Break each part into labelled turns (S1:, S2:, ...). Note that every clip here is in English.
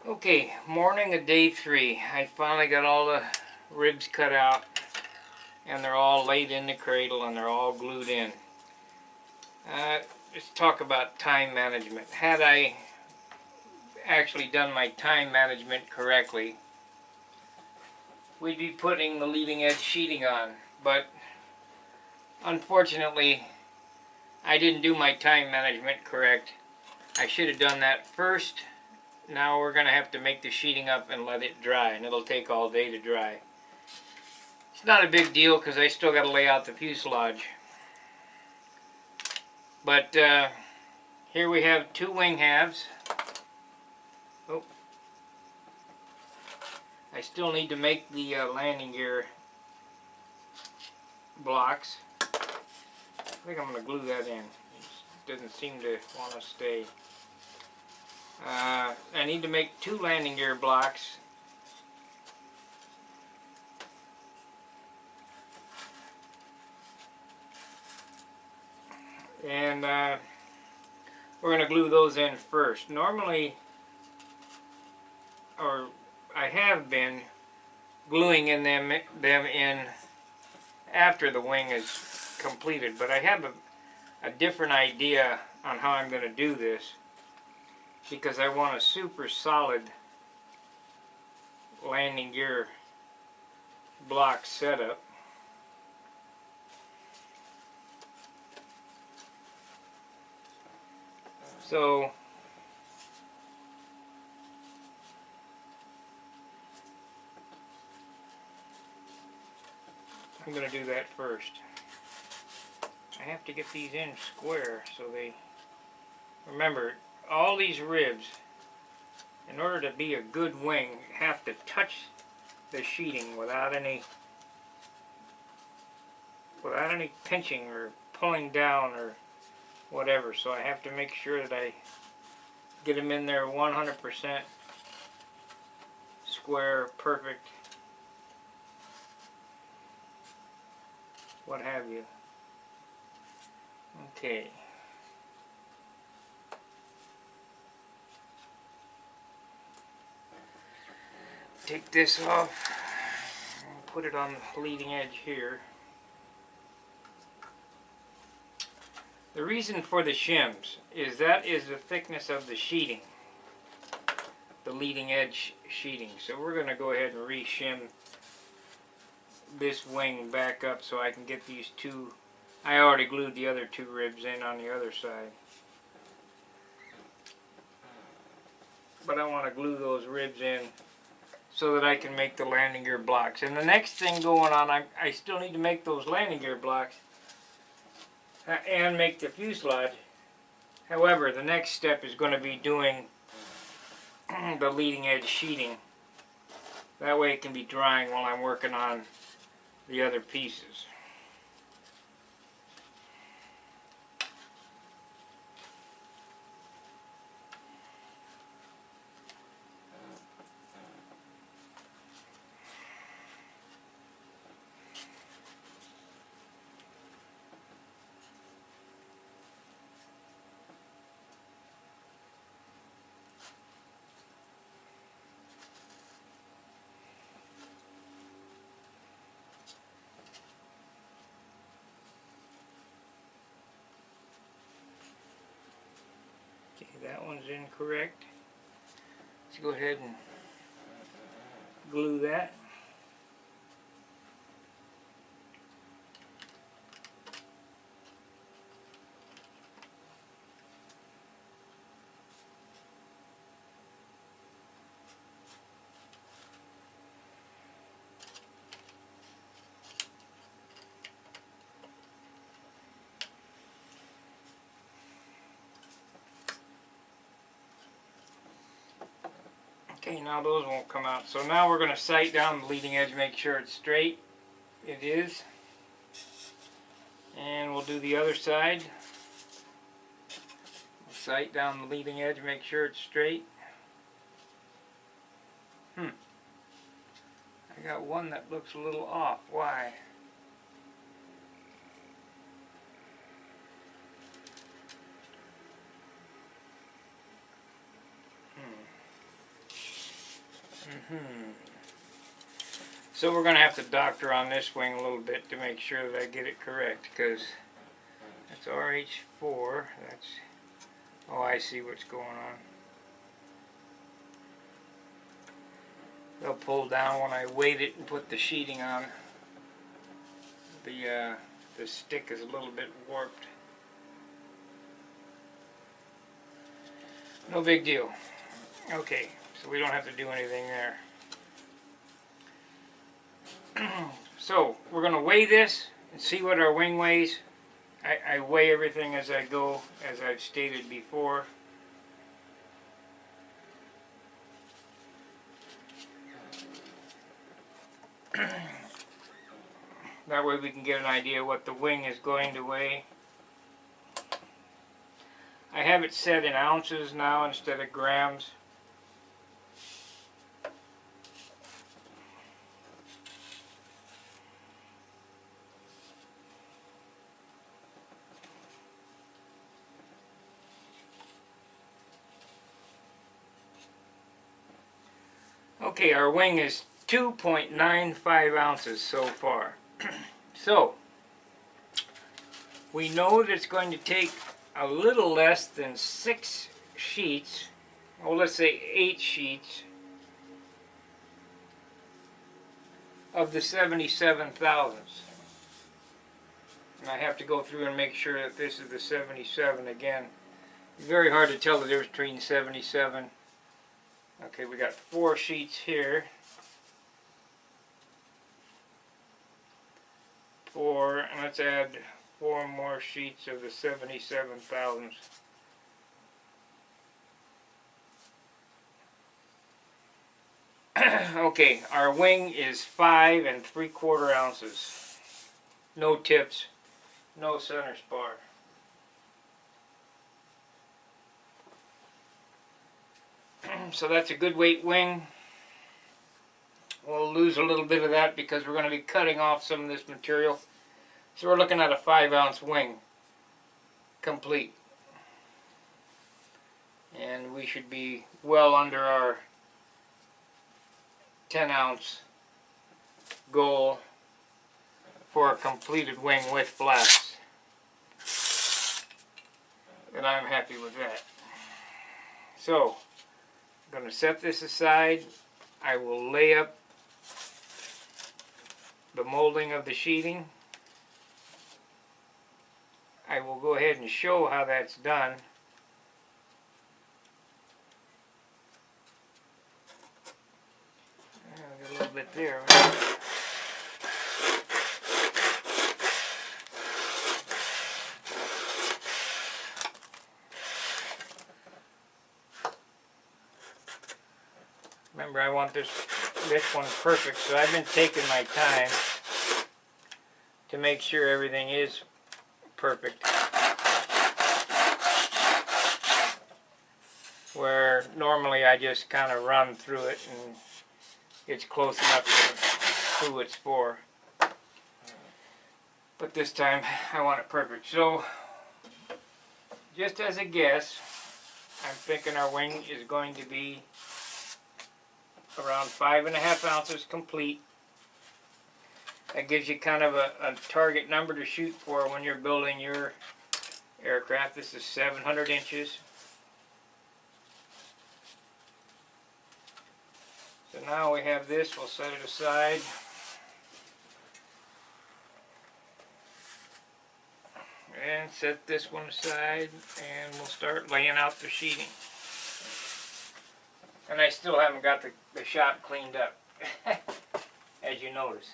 S1: Okay, morning of day 3. I finally got all the ribs cut out and they're all laid in the cradle and they're all glued in. Let's talk about time management. Had I actually done my time management correctly, we'd be putting the leading edge sheeting on, but unfortunately I didn't do my time management correct. I should have done that first. Now we're going to have to make the sheeting up and let it dry, and it'll take all day to dry. It's not a big deal because I still got to lay out the fuselage. But here we have 2 wing halves. Oh, I still need to make the landing gear blocks. I think I'm going to glue that in. It doesn't seem to want to stay. I need to make 2 landing gear blocks. And we're going to glue those in first. Normally, or I have been gluing in them in after the wing is completed, but I have a different idea on how I'm going to do this, because I want a super solid landing gear block setup. So I'm going to do that first. I have to get these in square so they, remember, all these ribs, in order to be a good wing, have to touch the sheeting without any pinching or pulling down or whatever. So I have to make sure that I get them in there 100% square, perfect, what have you. Okay. Take this off and put it on the leading edge here. The reason for the shims is that is the thickness of the sheeting, the leading edge sheeting. So we're going to go ahead and re-shim this wing back up so I can get these 2. I already glued the other 2 ribs in on the other side, but I want to glue those ribs in so that I can make the landing gear blocks. And the next thing going on, I still need to make those landing gear blocks and make the fuselage. However, the next step is going to be doing the leading edge sheeting. That way it can be drying while I'm working on the other pieces. Okay, that one's incorrect. Let's go ahead and glue that. Okay, now those won't come out. So now we're going to sight down the leading edge, make sure it's straight. It is. And we'll do the other side. Sight down the leading edge, make sure it's straight. I got one that looks a little off. Why? So we're going to have to doctor on this wing a little bit to make sure that I get it correct, because that's RH4. That's, oh, I see what's going on. They'll pull down when I weight it and put the sheeting on. The stick is a little bit warped. No big deal. Okay, so we don't have to do anything there. So we're going to weigh this and see what our wing weighs. I weigh everything as I go, as I've stated before. That way we can get an idea what the wing is going to weigh. I have it set in ounces now instead of grams. Okay, our wing is 2.95 ounces so far. So, we know that it's going to take a little less than 6 sheets, well, let's say 8 sheets of the 77 thousandths. And I have to go through and make sure that this is the 77 again. It's very hard to tell the difference between 77. Okay, we got 4 sheets here. 4, and let's add 4 more sheets of the 77 thousandths. Okay, our wing is 5 3/4 ounces. No tips, no center spar. So that's a good weight wing. We'll lose a little bit of that because we're going to be cutting off some of this material. So we're looking at a 5-ounce wing, complete. And we should be well under our 10-ounce goal for a completed wing with flaps. And I'm happy with that. So, I'm going to set this aside. I will lay up the molding of the sheeting. I will go ahead and show how that's done. Got a little bit there. Remember, I want this one perfect, so I've been taking my time to make sure everything is perfect. Where normally I just kind of run through it and it's close enough to who it's for. But this time I want it perfect. So, just as a guess, I'm thinking our wing is going to be around 5.5 ounces complete. That gives you kind of a target number to shoot for when you're building your aircraft. This is 700 inches. So now we have this, we'll set it aside. And set this one aside, and we'll start laying out the sheeting. And I still haven't got the shop cleaned up, as you notice.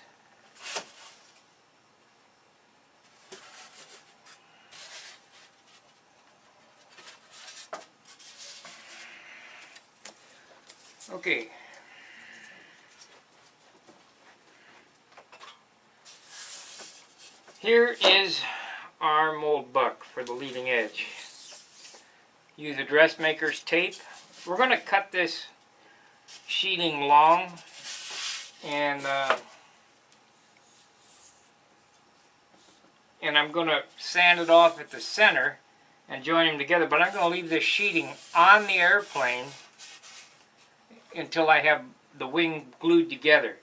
S1: Okay. Here is our mold buck for the leading edge. Use a dressmaker's tape. We're going to cut this sheeting long, and I'm going to sand it off at the center and join them together, but I'm going to leave this sheeting on the airplane until I have the wing glued together.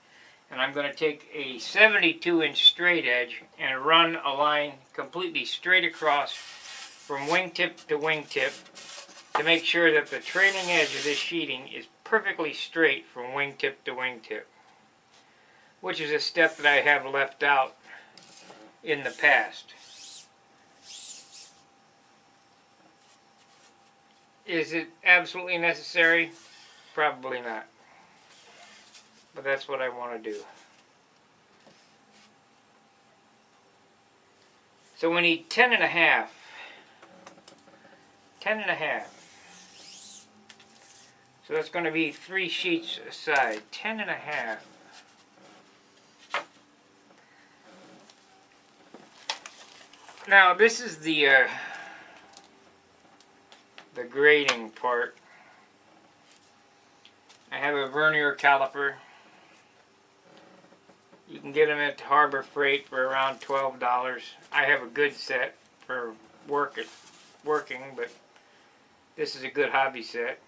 S1: And I'm going to take a 72-inch straight edge and run a line completely straight across from wingtip to wingtip to make sure that the trailing edge of this sheeting is perfectly straight from wingtip to wingtip, which is a step that I have left out in the past. Is it absolutely necessary? Probably not. But that's what I want to do. So we need 10 and a half. 10 and a half. So that's going to be 3 sheets aside. 10 and a half. Now this is the grading part. I have a vernier caliper. You can get them at Harbor Freight for around $12. I have a good set for working, but this is a good hobby set.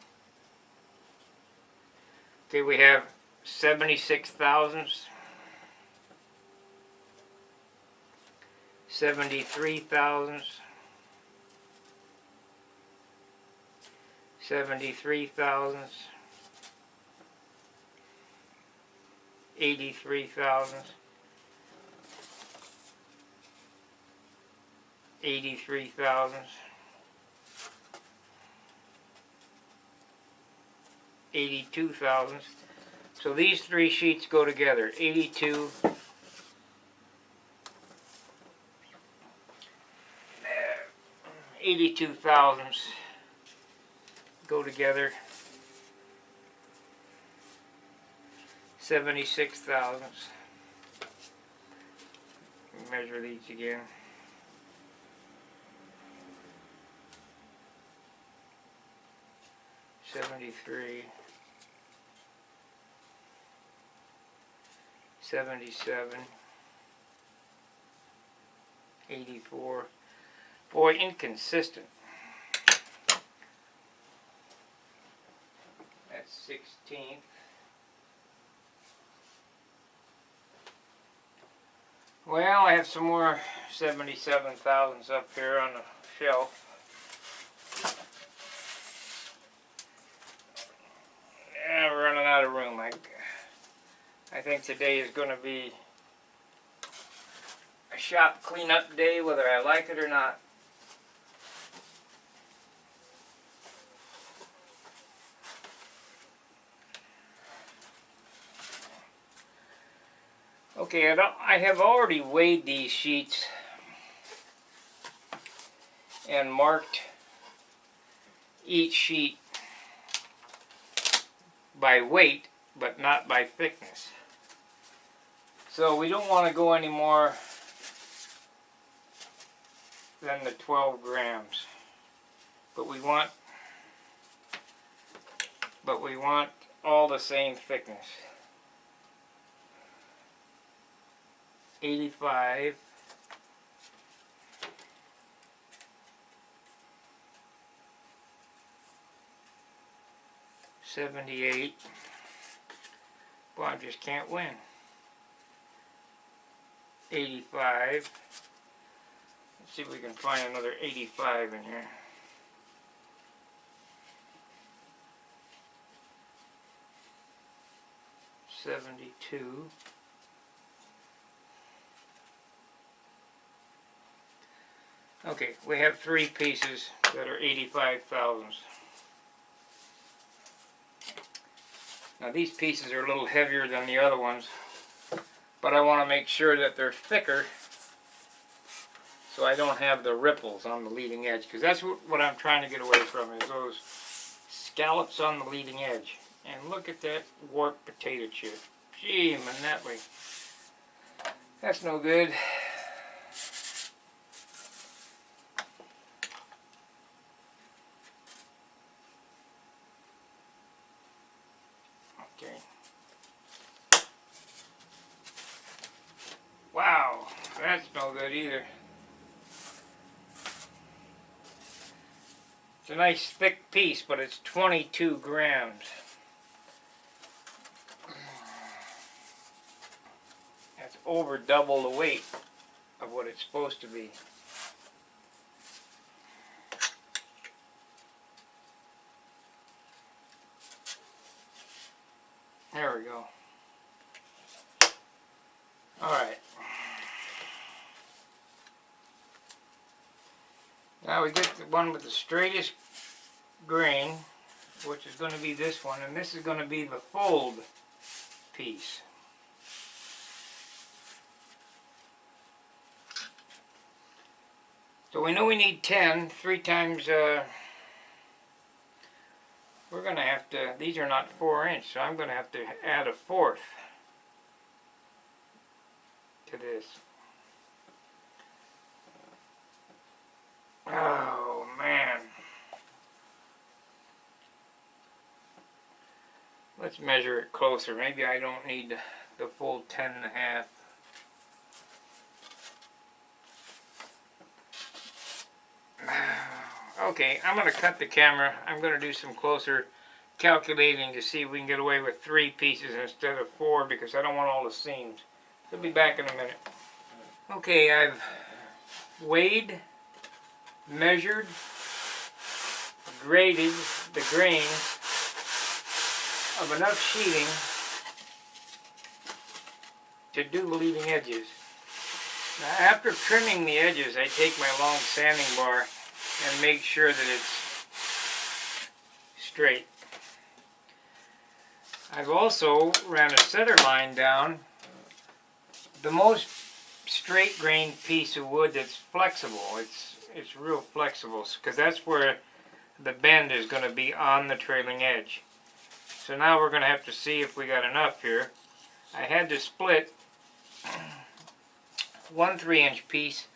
S1: Okay, we have 76 thousandths, 73 thousandths, 73 thousandths, 83 thousandths, 83 thousandths, 82 thousandths. So these 3 sheets go together. 82, 82 thousandths go together. 76 thousandths. Measure these again. 73, 77, 84. Boy, inconsistent. That's 16th. Well, I have some more 77 thousandths up here on the shelf. Yeah, we're running out of room. I think today is going to be a shop cleanup day, whether I like it or not. Okay, I have already weighed these sheets and marked each sheet by weight, but not by thickness. So we don't want to go any more than the 12 grams. But we want all the same thickness. 85, 78. Well, I just can't win. 85. Let's see if we can find another 85 in here. 72. Okay, we have 3 pieces that are 85 thousandths. Now these pieces are a little heavier than the other ones, but I want to make sure that they're thicker so I don't have the ripples on the leading edge, because that's what I'm trying to get away from, is those scallops on the leading edge. And look at that warped potato chip. Gee, manetly. That's no good. Okay. Wow, that's no good either. It's a nice thick piece, but it's 22 grams. over double the weight of what it's supposed to be. There we go. Alright. Now we get the one with the straightest grain, which is going to be this one, and this is going to be the fold piece. So we know we need 10, 3 times, we're going to have to, these are not 4-inch, so I'm going to have to add a 1/4 to this. Oh man. Let's measure it closer. Maybe I don't need the full 10.5. Okay, I'm going to cut the camera. I'm going to do some closer calculating to see if we can get away with 3 pieces instead of 4 because I don't want all the seams. I'll be back in a minute. Okay, I've weighed, measured, graded the grain of enough sheeting to do the leading edges. Now after trimming the edges, I take my long sanding bar and make sure that it's straight. I've also ran a center line down. The most straight grain piece of wood that's flexible. It's real flexible because that's where the bend is going to be on the trailing edge. So now we're going to have to see if we got enough here. I had to split one 3-inch piece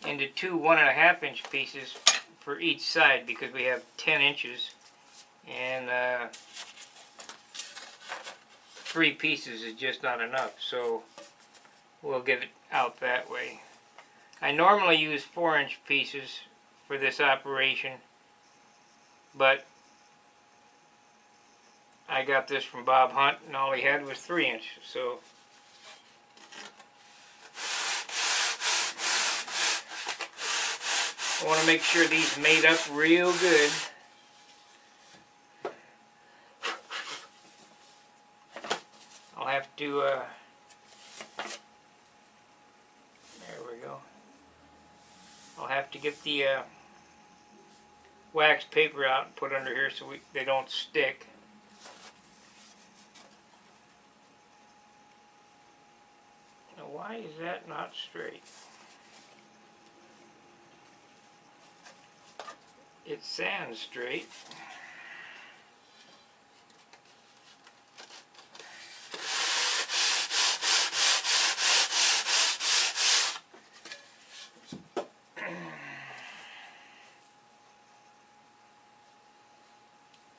S1: into 2 1.5-inch pieces for each side because we have 10 inches and 3 pieces is just not enough, so we'll get it out that way. I normally use 4-inch pieces for this operation, but I got this from Bob Hunt and all he had was 3-inch, so I want to make sure these made up real good. I'll have to, there we go. I'll have to get the wax paper out and put under here so they don't stick. Now why is that not straight? It sounds straight.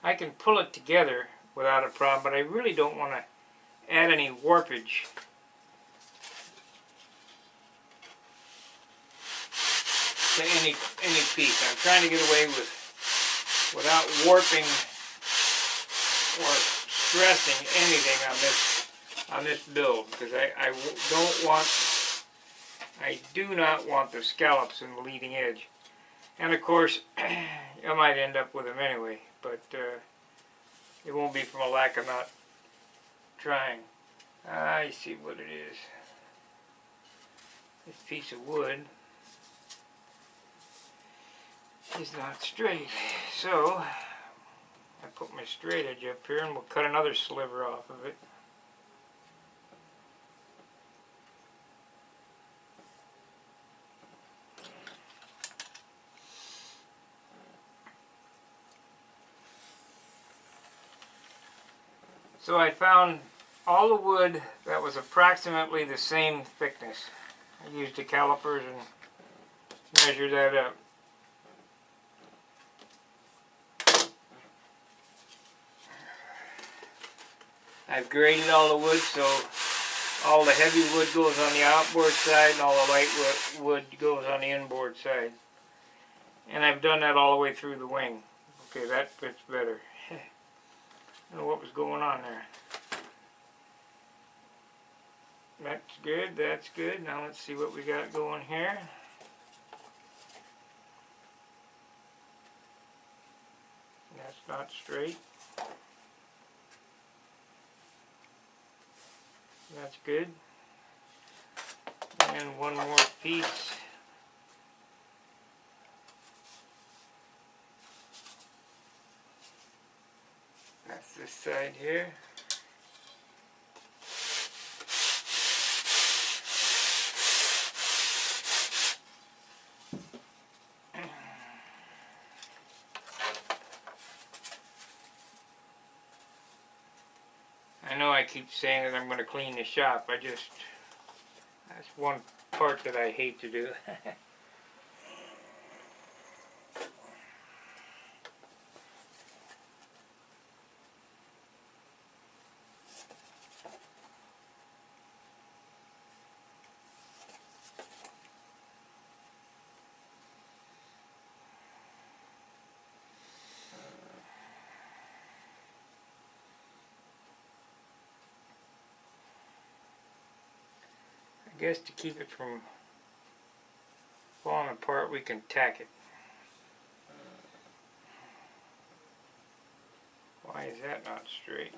S1: I can pull it together without a problem, but I really don't want to add any warpage to any piece. I'm trying to get away without warping or stressing anything on this build because I do not want the scallops in the leading edge. And of course, I might end up with them anyway, but it won't be from a lack of not trying. I see what it is. This piece of wood is not straight, so I put my straight edge up here and we'll cut another sliver off of it. So I found all the wood that was approximately the same thickness. I used the calipers and measured that up. I've graded all the wood so all the heavy wood goes on the outboard side and all the light wood goes on the inboard side. And I've done that all the way through the wing. Okay, that fits better. I don't know what was going on there. That's good, that's good. Now let's see what we got going here. That's not straight. That's good. And one more piece. That's this side here. I know I keep saying that I'm going to clean the shop. That's one part that I hate to do. I guess to keep it from falling apart, we can tack it. Why is that not straight?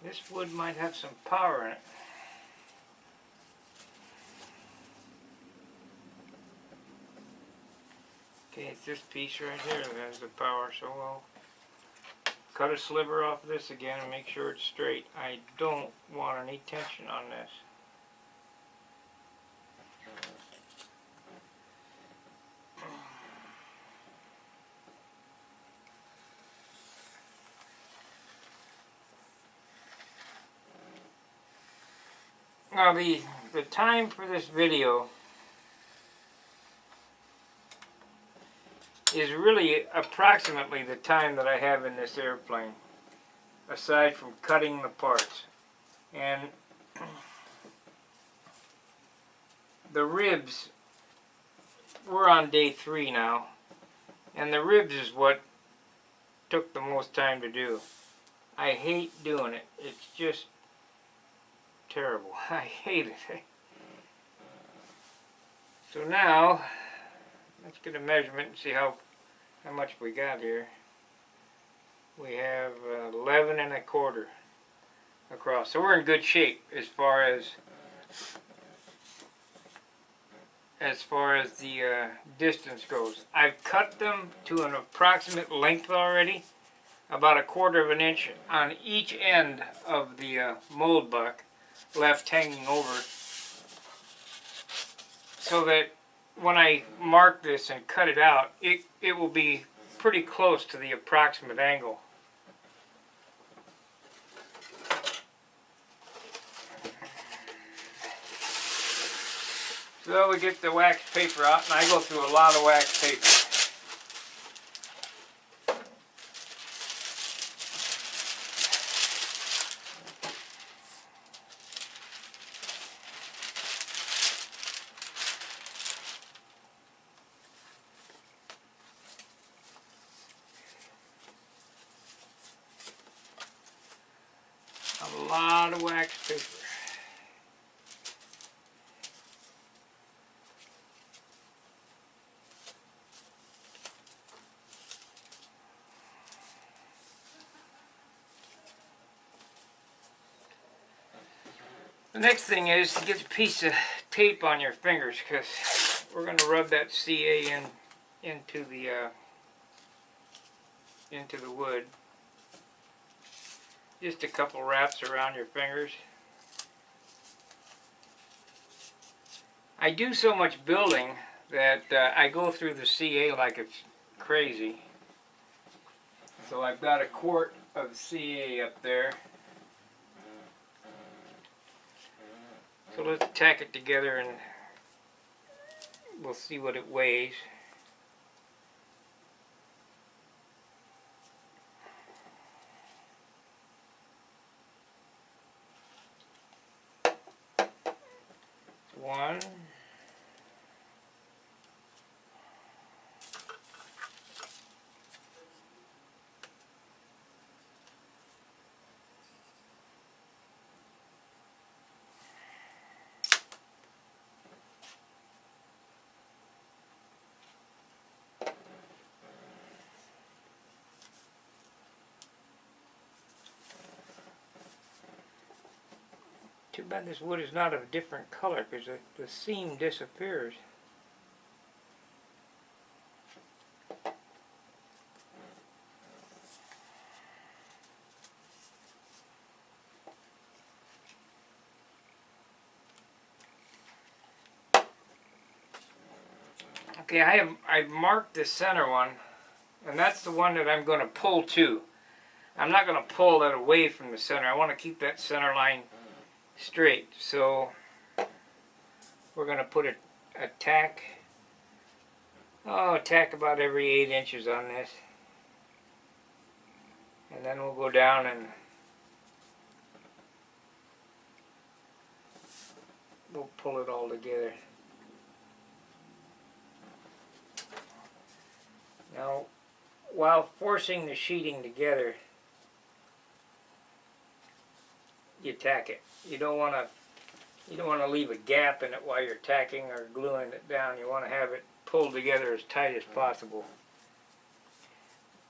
S1: This wood might have some power in it. Okay, it's this piece right here that has the power, so I'll cut a sliver off of this again and make sure it's straight. I don't want any tension on this. Now the time for this video is really approximately the time that I have in this airplane, aside from cutting the parts. And the ribs, we're on day 3 now, and the ribs is what took the most time to do. I hate doing it. It's just terrible. I hate it. So now, let's get a measurement and see how much we got here. We have 11 1/4 across. So we're in good shape as far as the distance goes. I've cut them to an approximate length already, about 1/4 of an inch on each end of the mold buck, left hanging over, so that when I mark this and cut it out, it will be pretty close to the approximate angle. So we get the wax paper out, and I go through a lot of wax paper. A lot of wax paper. The next thing is to get a piece of tape on your fingers, because we're going to rub that CA into the wood. Just a couple wraps around your fingers. I do so much building that I go through the CA like it's crazy. So I've got 1/4 of CA up there. So let's tack it together and we'll see what it weighs. Too bad this wood is not of a different color, because the seam disappears. Okay, I've marked the center one, and that's the one that I'm going to pull to. I'm not going to pull that away from the center. I want to keep that center line straight. So we're going to put a tack. Tack about every 8 inches on this. And then we'll go down and we'll pull it all together. Now, while forcing the sheeting together, you tack it. You don't want to leave a gap in it while you're tacking or gluing it down. You want to have it pulled together as tight as possible.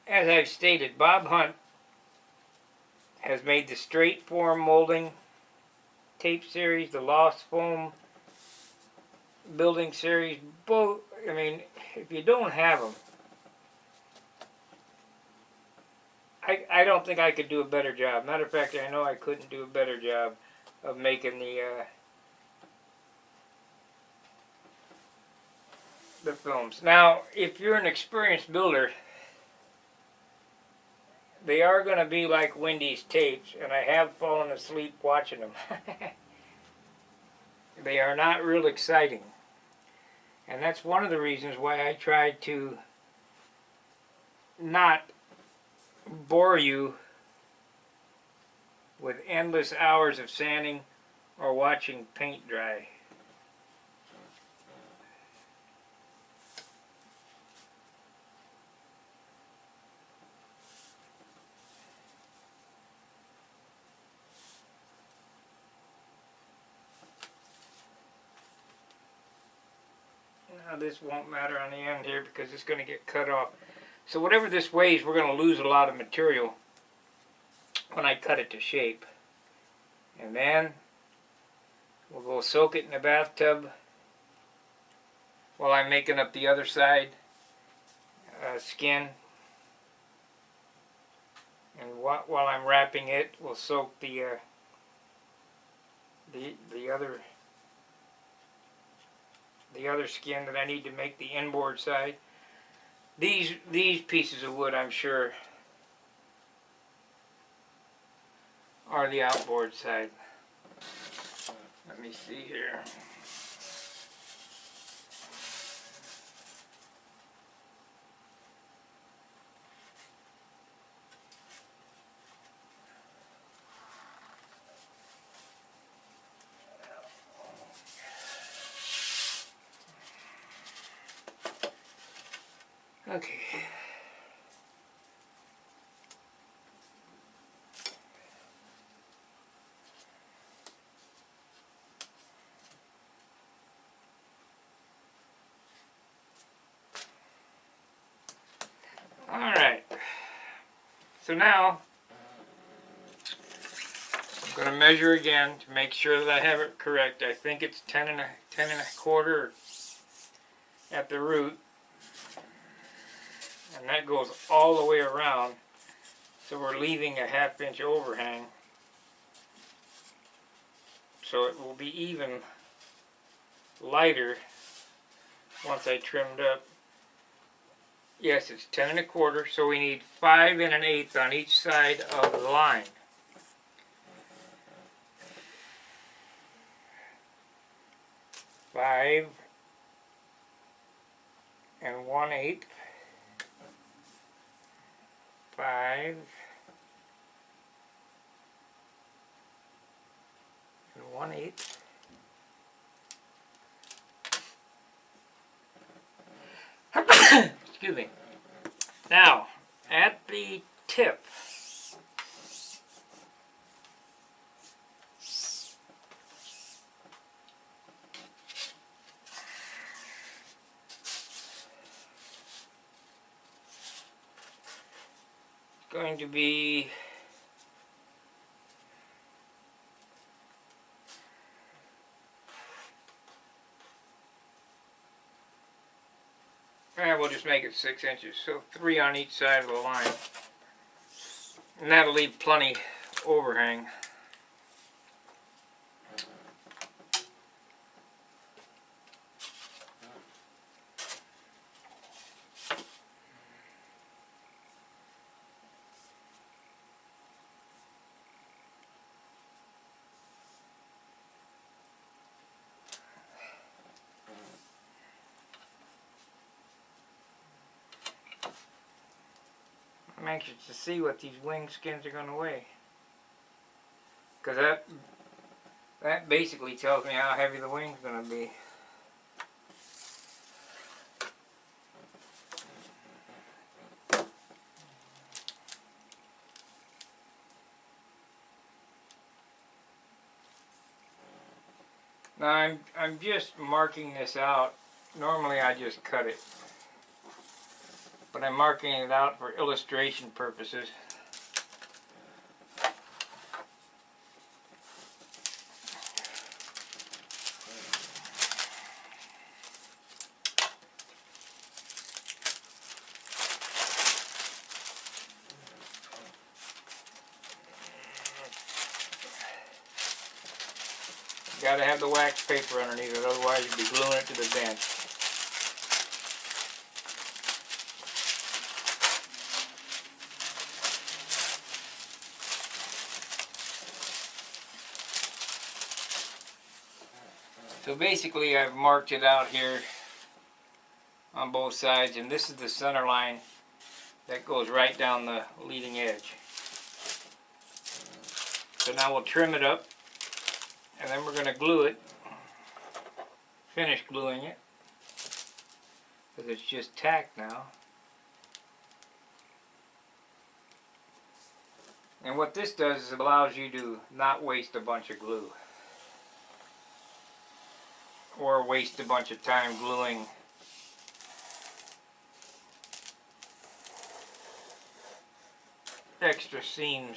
S1: As I've stated, Bob Hunt has made the straight form molding tape series, the lost foam building series. Both, I mean, if you don't have them, I don't think I could do a better job. Matter of fact, I know I couldn't do a better job of making the films. Now, if you're an experienced builder, they are going to be like Wendy's tapes, and I have fallen asleep watching them. They are not real exciting. And that's one of the reasons why I tried to not bore you with endless hours of sanding or watching paint dry. Now this won't matter on the end here because it's going to get cut off. So whatever this weighs, we're going to lose a lot of material when I cut it to shape. And then we'll go soak it in the bathtub while I'm making up the other side skin. And while I'm wrapping it, we'll soak the other skin that I need to make the inboard side. These pieces of wood, I'm sure, are the outboard side. Let me see here. Okay. All right. So now I'm going to measure again to make sure that I have it correct. I think it's 10 and a quarter at the root. And that goes all the way around, so we're leaving a 1/2 inch overhang, so it will be even lighter once I trimmed up. Yes, it's 10 and a quarter, so we need 5 1/8 on each side of the line. Five and 1/8. 5 and 1/8. Excuse me. Now, at the tip, going to be we'll just make it 6 inches. So 3 on each side of the line. And that'll leave plenty overhang. I'm anxious to see what these wing skins are going to weigh. Because that basically tells me how heavy the wing's going to be. Now I'm just marking this out. Normally I just cut it. But I'm marking it out for illustration purposes. Gotta have the wax paper underneath it, otherwise you'll be gluing it to the bench. So basically I've marked it out here on both sides, and this is the center line that goes right down the leading edge. So now we'll trim it up, and then we're going to glue it, finish gluing it, because it's just tacked now. And what this does is it allows you to not waste a bunch of glue, or waste a bunch of time gluing extra seams.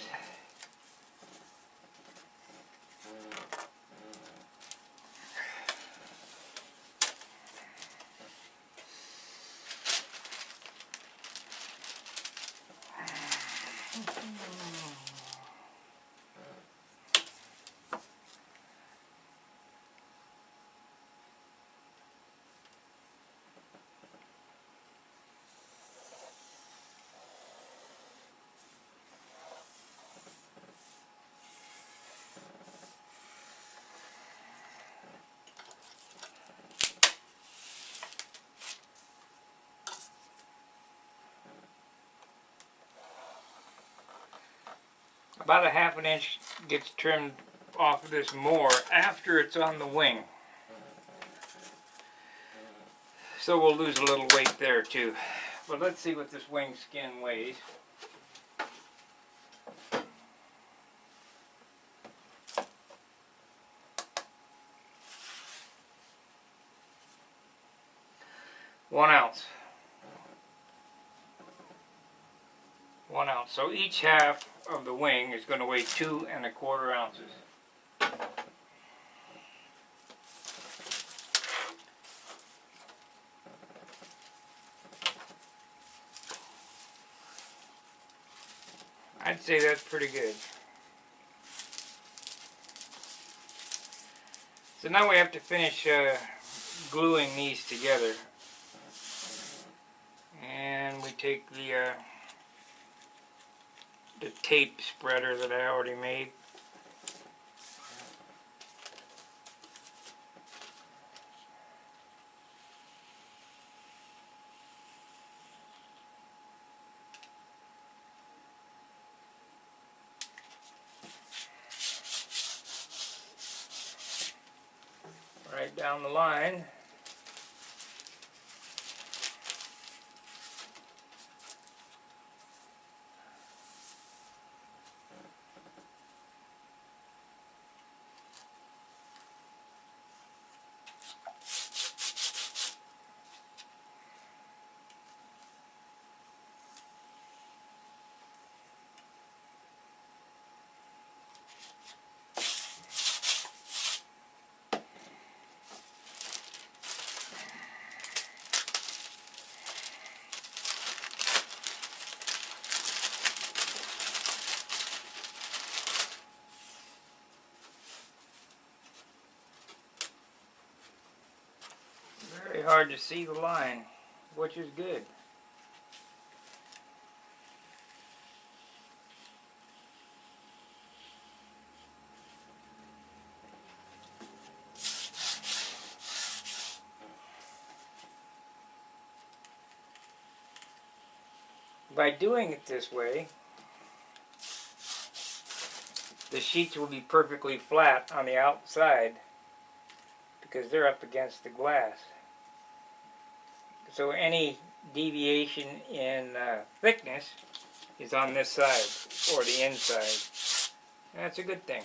S1: About a ½ an inch gets trimmed off of this more after it's on the wing. So we'll lose a little weight there too. But let's see what this wing skin weighs. One ounce. 1 ounce. So each half of the wing is going to weigh 2 1/4 ounces. I'd say that's pretty good. So now we have to finish gluing these together. And we take the tape spreader that I already made. Right down the line. hard to see the line, which is good. By doing it this way, the sheets will be perfectly flat on the outside because they're up against the glass. So any deviation in thickness is on this side or the inside. That's a good thing.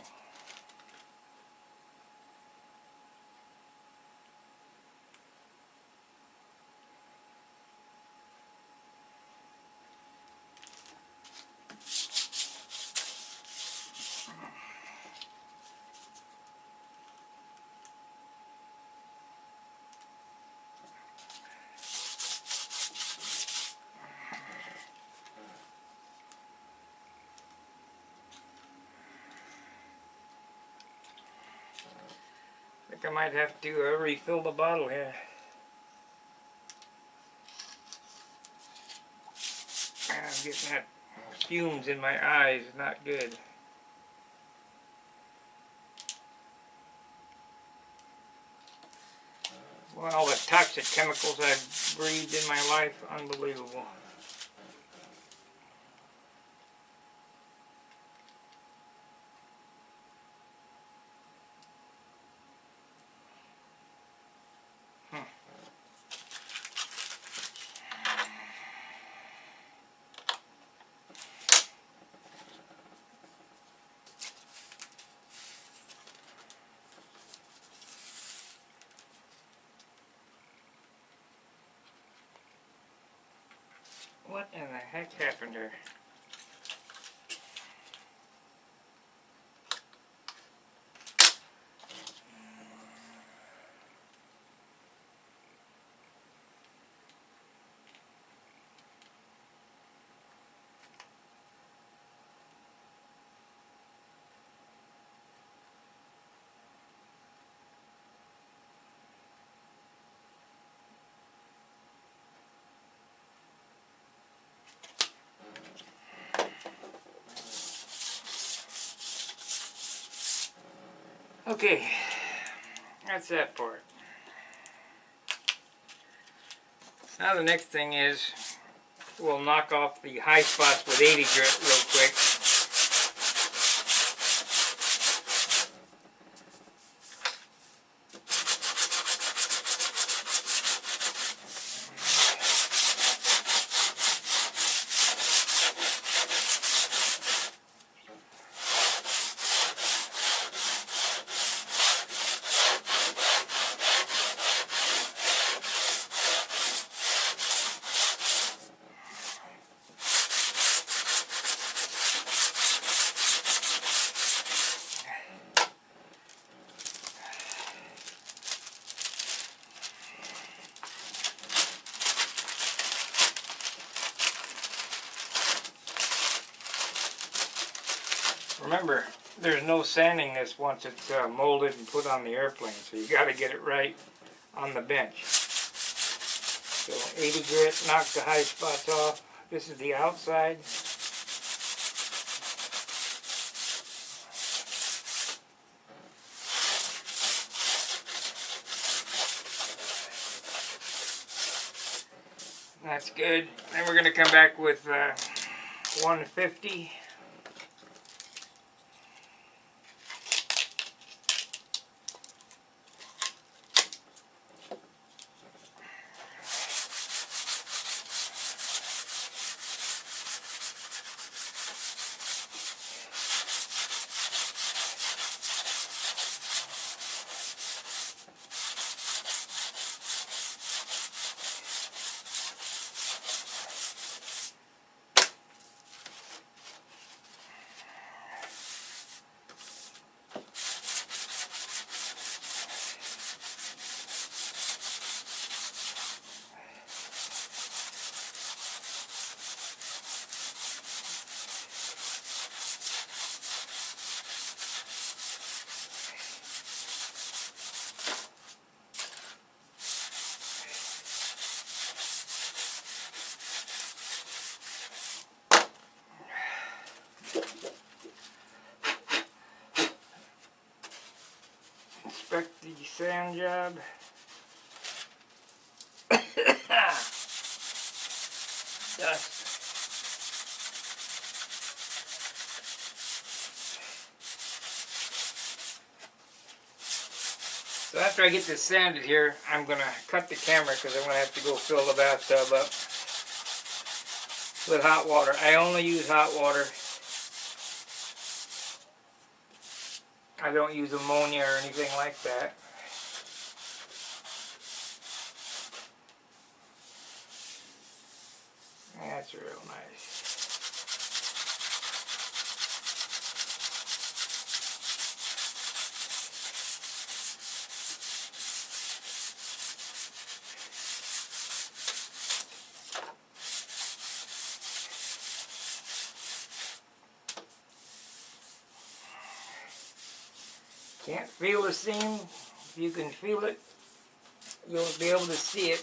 S1: I think I might have to refill the bottle here. I'm getting that fumes in my eyes, not good. Well, all the toxic chemicals I've breathed in my life, unbelievable. What in the heck happened here? Okay, that's that part. Now the next thing is we'll knock off the high spots with 80 grit real quick. Remember, there's no sanding this once it's molded and put on the airplane, so you got to get it right on the bench. So 80 grit, knock the high spots off. This is the outside. That's good. Then we're going to come back with 150. sand job. Dust. So after I get this sanded here, I'm going to cut the camera because I'm going to have to go fill the bathtub up with hot water. I only use hot water. I don't use ammonia or anything like that. That's real nice. Can't feel the seam. If you can feel it, you'll be able to see it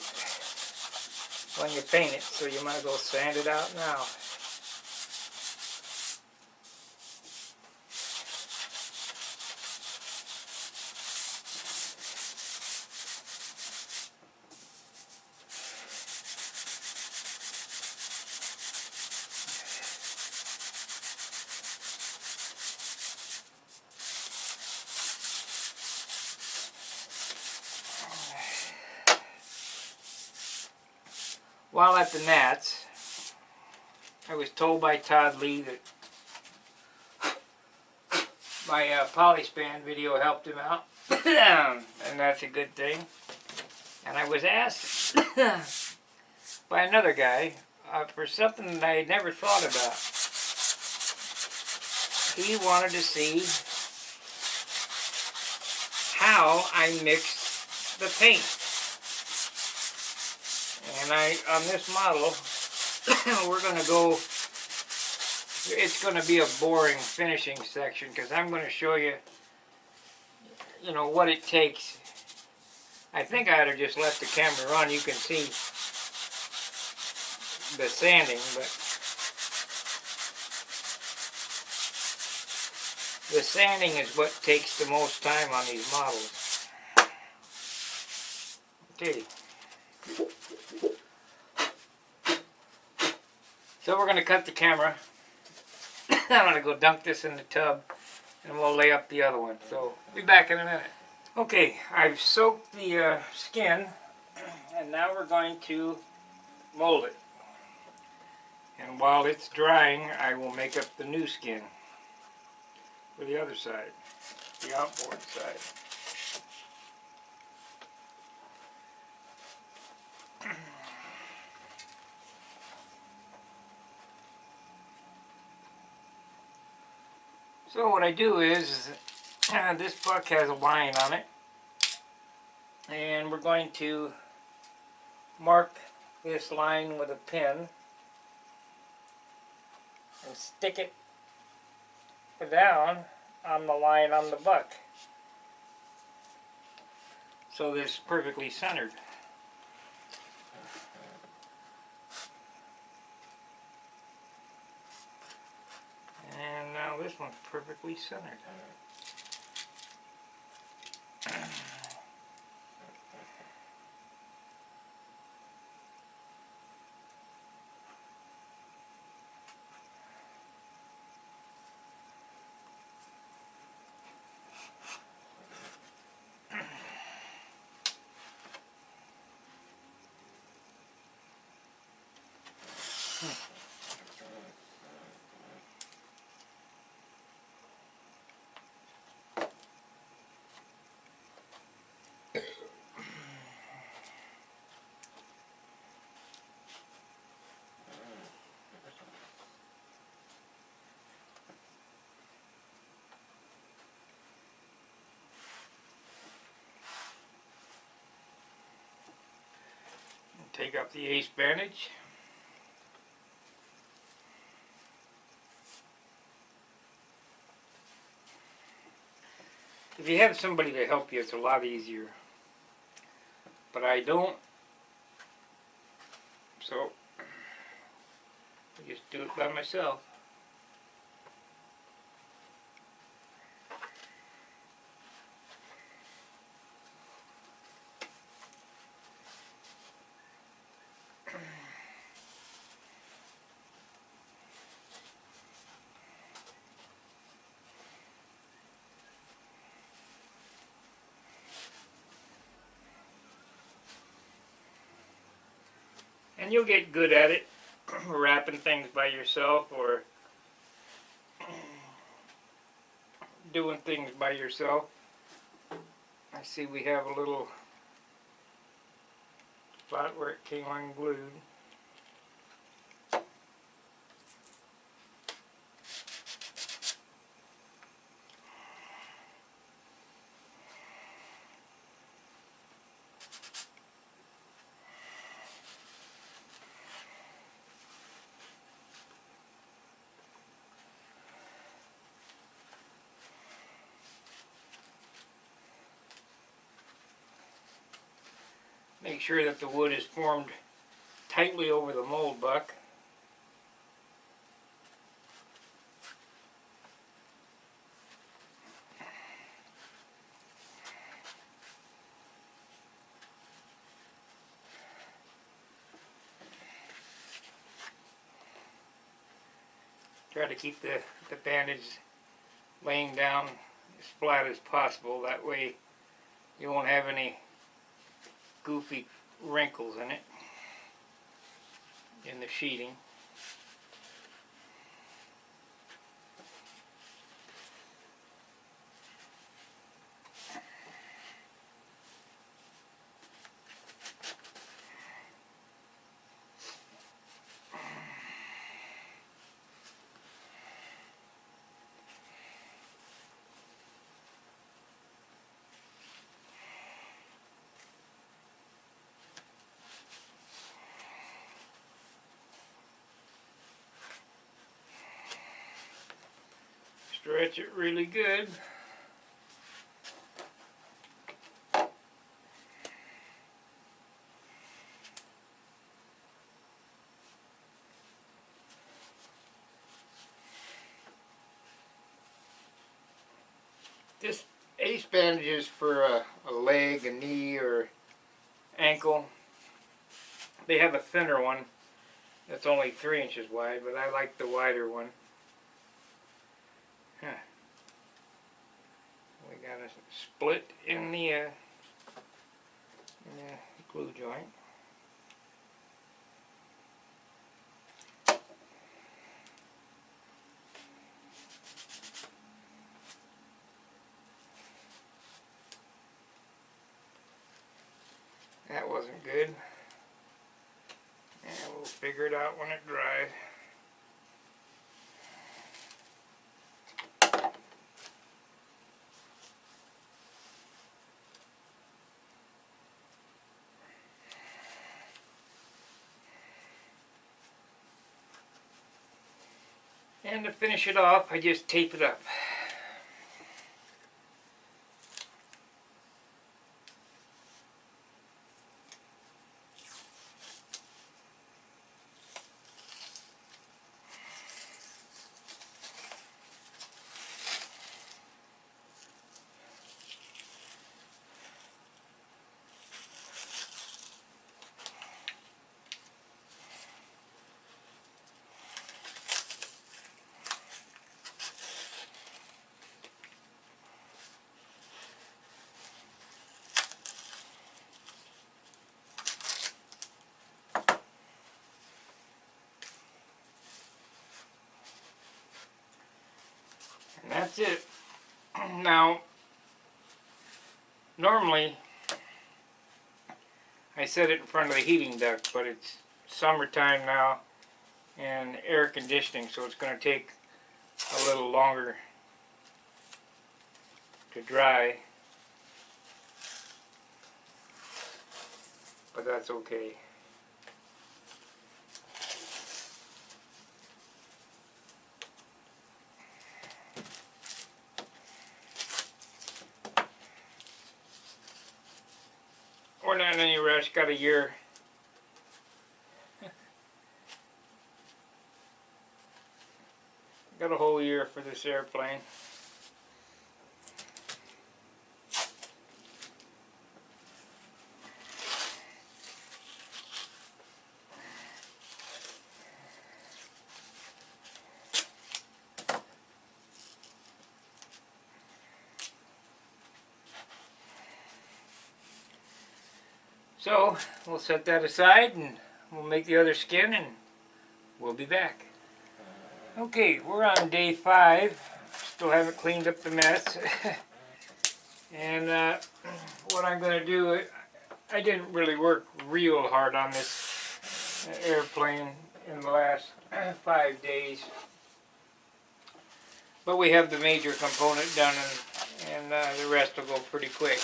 S1: when you paint it, so you might as well sand it out now. While at the Nats, I was told by Todd Lee that my polyspan video helped him out, and that's a good thing. And I was asked by another guy for something that I had never thought about. He wanted to see how I mixed the paint. And on this model, we're going to go, it's going to be a boring finishing section because I'm going to show you, what it takes. I think I ought to just let the camera run. You can see the sanding, but the sanding is what takes the most time on these models. Okay. So we're going to cut the camera. I'm going to go dunk this in the tub and we'll lay up the other one. So be back in a minute. Okay, I've soaked the skin and now we're going to mold it. And while it's drying, I will make up the new skin for the other side, the outboard side. So what I do is this buck has a line on it, and we're going to mark this line with a pin and stick it down on the line on the buck, so this is perfectly centered. And now this one's perfectly centered. Take up the ace bandage. If you have somebody to help you, it's a lot easier. But I don't, so I just do it by myself. And you'll get good at it, wrapping things by yourself or doing things by yourself. I see we have a little spot where it came unglued. Make sure that the wood is formed tightly over the mold buck. Try to keep the bandage laying down as flat as possible. That way you won't have any goofy wrinkles in it, in the sheeting. Stretch it really good. This ace bandage is for a leg, a knee, or ankle. They have a thinner one that's only 3 inches wide, but I like the wider one. We got a split in the glue joint. That wasn't good. And we'll figure it out when it dries. And to finish it off, I just tape it up. And that's it. Now, normally I set it in front of the heating duct, but it's summertime now and air conditioning, so it's going to take a little longer to dry, but that's okay. We're not in any rush, got a year. Got a whole year for this airplane. So we'll set that aside and we'll make the other skin and we'll be back. Okay, we're on day 5. Still haven't cleaned up the mess. And what I'm going to do, I didn't really work real hard on this airplane in the last 5 days. But we have the major component done, and the rest will go pretty quick.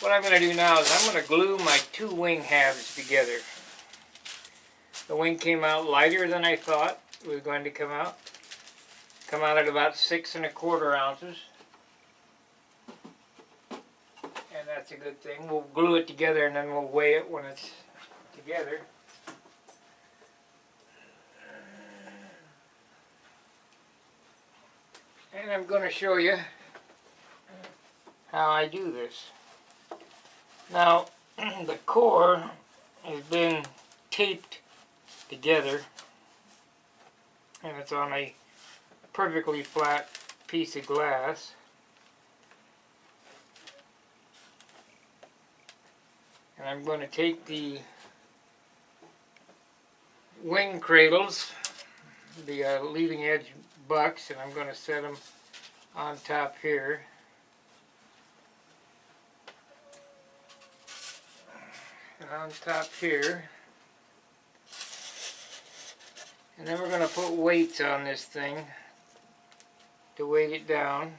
S1: What I'm going to do now is I'm going to glue my 2 wing halves together. The wing came out lighter than I thought it was going to come out. Come out at about 6 1/4 ounces. And that's a good thing. We'll glue it together and then we'll weigh it when it's together. And I'm going to show you how I do this. Now, the core has been taped together, and it's on a perfectly flat piece of glass. And I'm going to take the wing cradles, the leading edge bucks, and I'm going to set them on top here. And on top here. And then we're going to put weights on this thing to weight it down.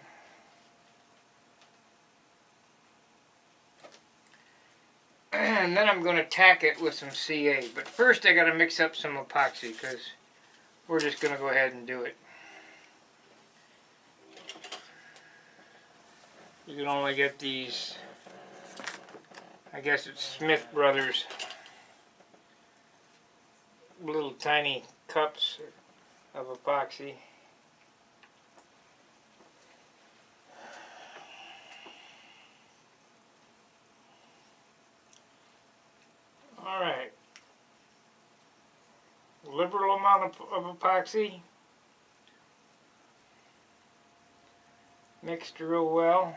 S1: And then I'm going to tack it with some CA. But first I got to mix up some epoxy because we're just going to go ahead and do it. You can only get these, I guess it's Smith Brothers, little tiny cups of epoxy. Alright, liberal amount of epoxy, mixed real well,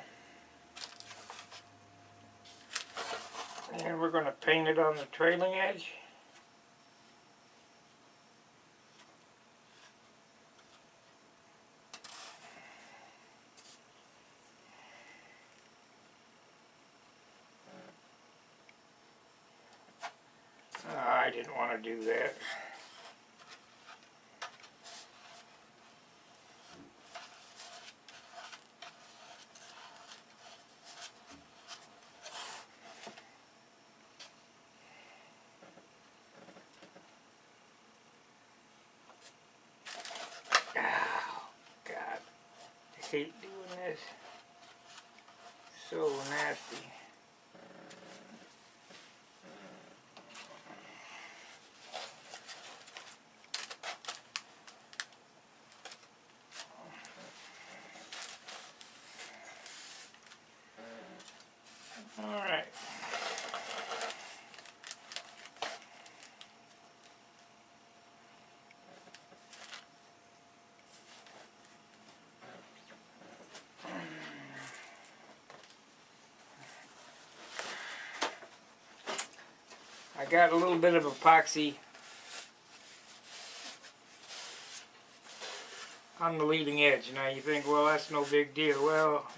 S1: and we're going to paint it on the trailing edge. I didn't want to do that. Oh, God. I hate doing this. So nasty. Alright. I got a little bit of epoxy on the leading edge. Now you think, well, that's no big deal. Well,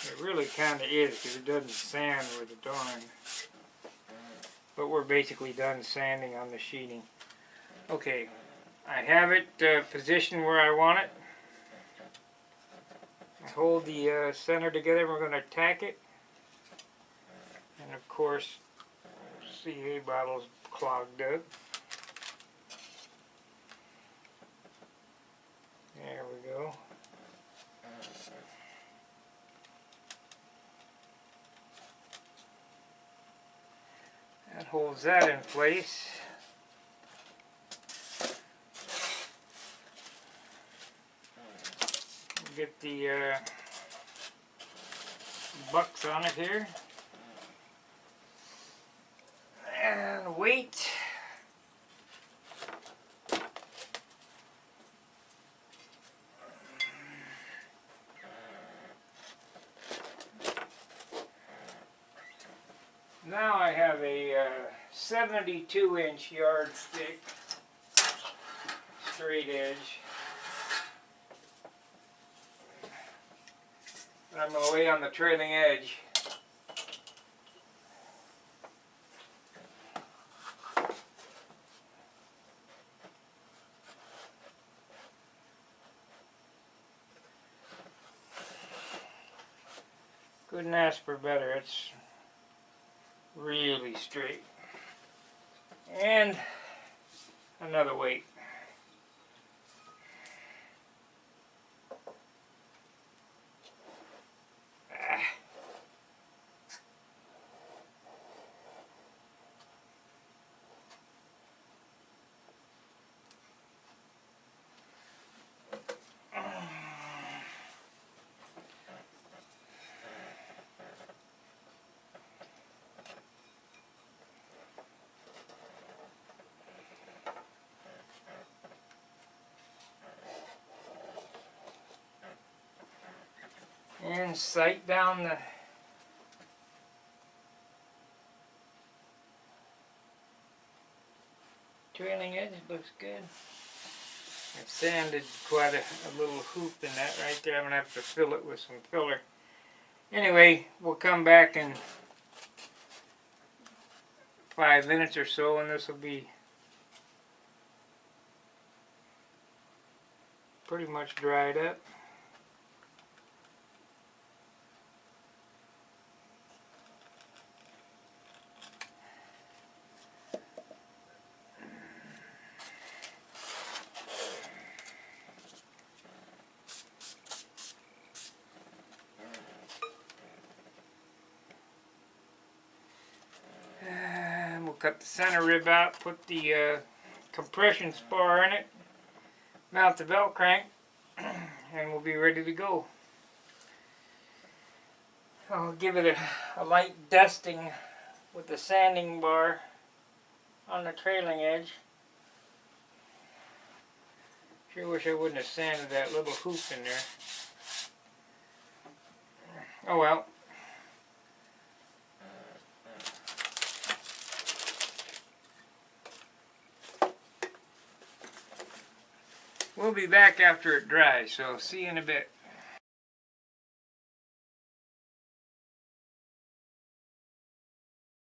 S1: it really kind of is because it doesn't sand with the darn. But we're basically done sanding on the sheeting. Okay, I have it positioned where I want it. I hold the center together. We're going to tack it. And of course, CA bottle's clogged up. There we go. That holds that in place. Get the bucks on it here. And weight. Now I have a set 72-inch yardstick, straight edge. And I'm going to lay on the trailing edge. Couldn't ask for better. It's really straight. And another weight. And sight down the trailing edge. Looks good. I've sanded quite a little hoop in that right there. I'm going to have to fill it with some filler. Anyway, we'll come back in 5 minutes or so, and this will be pretty much dried up. We'll cut the center rib out, put the compression spar in it, mount the belt crank, and we'll be ready to go. I'll give it a light dusting with the sanding bar on the trailing edge. Sure wish I wouldn't have sanded that little hoop in there. Oh well. We'll be back after it dries, so see you in a bit.